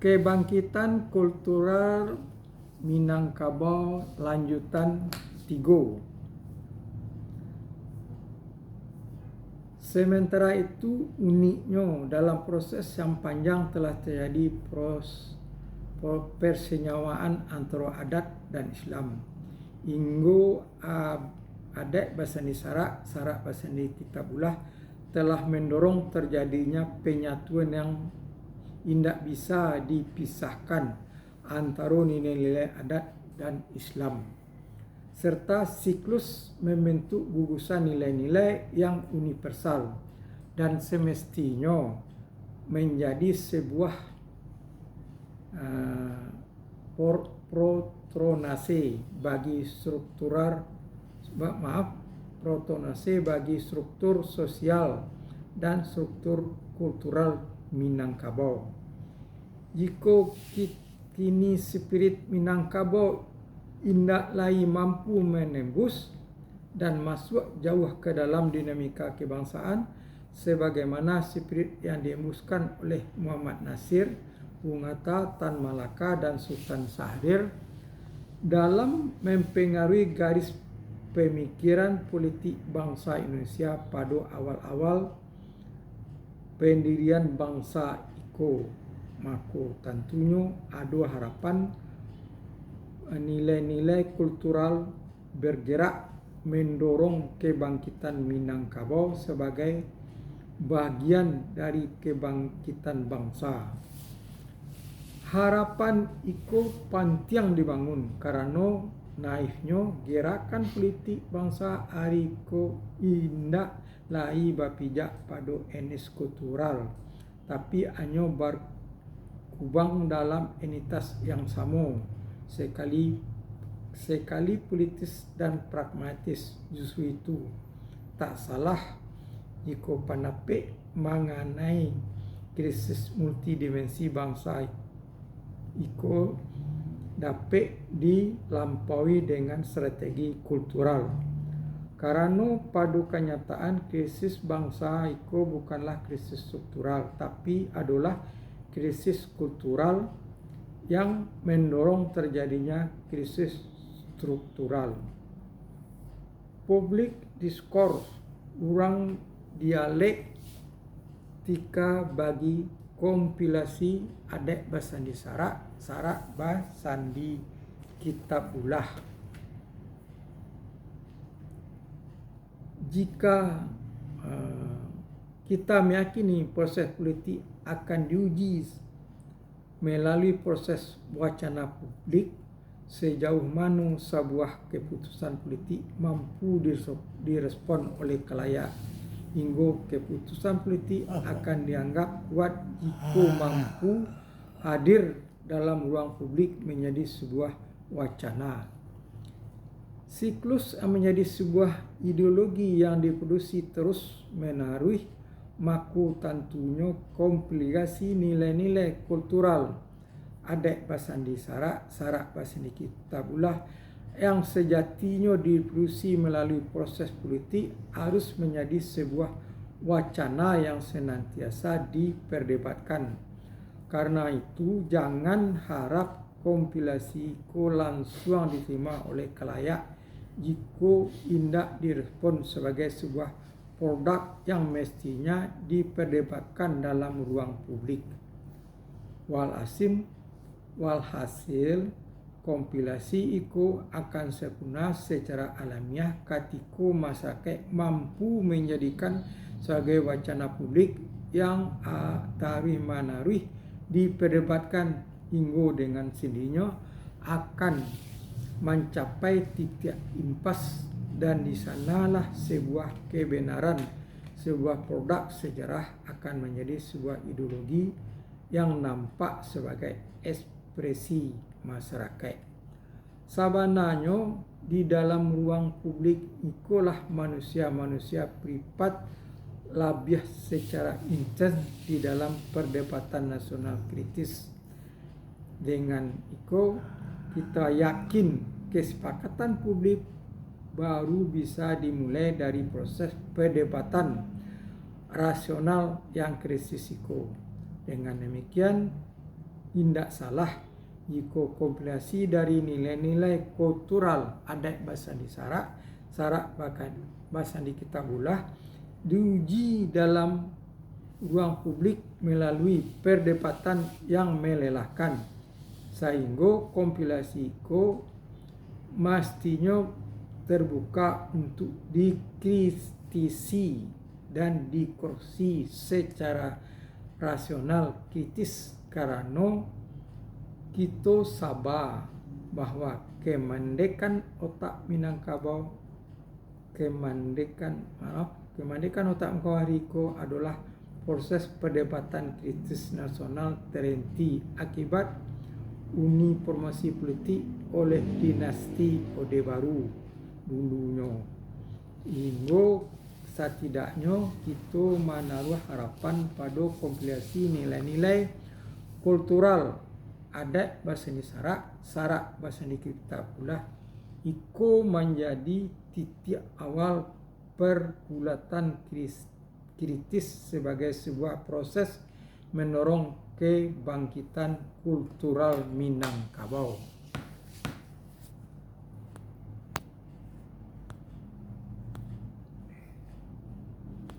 Kebangkitan Kultural Minangkabau lanjutan 3. Sementara itu, uniknya dalam proses yang panjang telah terjadi persenyawaan antara adat dan Islam. Hingga adat Basandi Sarak Basandi Kitabullah telah mendorong terjadinya penyatuan yang tidak bisa dipisahkan antara nilai-nilai adat dan Islam, serta siklus membentuk gugusan nilai-nilai yang universal dan semestinya menjadi sebuah protonase bagi struktur sosial dan struktur kultural Minangkabau. Jika kini spirit Minangkabau indak lagi mampu menembus dan masuk jauh ke dalam dinamika kebangsaan sebagaimana spirit yang diembuskan oleh Muhammad Nasir, Bung Hatta, Tan Malaka dan Sultan Syahrir dalam mempengaruhi garis pemikiran politik bangsa Indonesia pada awal-awal pendirian bangsa iko. Maka tentunya ada harapan nilai-nilai kultural bergerak mendorong kebangkitan Minangkabau sebagai bagian dari kebangkitan bangsa. Harapan itu pantiang dibangun karena naifnya gerakan politik bangsa hari ko indak lai bapijak pada enis kultural, tapi hanya berkubang dalam entitas yang sama. Sekali politis dan pragmatis. Justru itu tak salah jika panapik mengenai krisis multidimensi bangsa iko dapat dilampaui dengan strategi kultural. Karena pada kenyataan krisis bangsa iko bukanlah krisis struktural, tapi adalah krisis kultural yang mendorong terjadinya krisis struktural. Public discourse, ruang dialektika bagi kompilasi adat Basandi Sarak Basandi Kitabullah. Jika kita meyakini proses politik akan diuji melalui proses wacana publik, sejauh mana sebuah keputusan politik mampu direspon oleh khalayak, hingga keputusan politik akan dianggap kuat jika mampu hadir dalam ruang publik menjadi sebuah wacana. Siklus menjadi sebuah ideologi yang diproduksi terus menerus, maka tentunya komplikasi nilai-nilai kultural adat Basandi Sarak Basandi Kitabullah yang sejatinya diproduksi melalui proses politik harus menjadi sebuah wacana yang senantiasa diperdebatkan. Karena itu jangan harap kompilasi itu langsung diterima oleh khalayak jika indak direspon sebagai sebuah produk yang mestinya diperdebatkan dalam ruang publik. Walhasil kompilasi itu akan sempurna secara alamiah ketika masyarakat mampu menjadikan sebagai wacana publik yang tarih-manarih diperdebatkan hingga dengan sendirinya akan mencapai titik impas, dan di sanalah sebuah kebenaran, sebuah produk sejarah akan menjadi sebuah ideologi yang nampak sebagai ekspresi masyarakat. Sabananya di dalam ruang publik ikulah manusia-manusia privat labiah secara intens di dalam perdebatan nasional kritis. Dengan itu kita yakin kesepakatan publik baru bisa dimulai dari proses perdebatan rasional yang krisis itu. Dengan demikian, tidak salah jika kompilasi dari nilai-nilai kultural adat bahasa di Sarak bahasa di Kitabullah diuji dalam ruang publik melalui perdebatan yang melelahkan, sehingga kompilasi itu mestinya terbuka untuk dikritisi dan dikursi secara rasional kritis, karena kita sabar bahwa kemerdekaan otak Minangkabau, kemerdekaan otak Mengkawariko adalah proses perdebatan kritis nasional terhenti akibat uniformasi politik oleh dinasti Orde Baru dulunya. Hingga setidaknya kita menaruh harapan pada kompilasi nilai-nilai kultural adat bahasa di Sarak bahasa di Kitabullah itu menjadi titik awal pergulatan kritis sebagai sebuah proses mendorong kebangkitan kultural Minangkabau.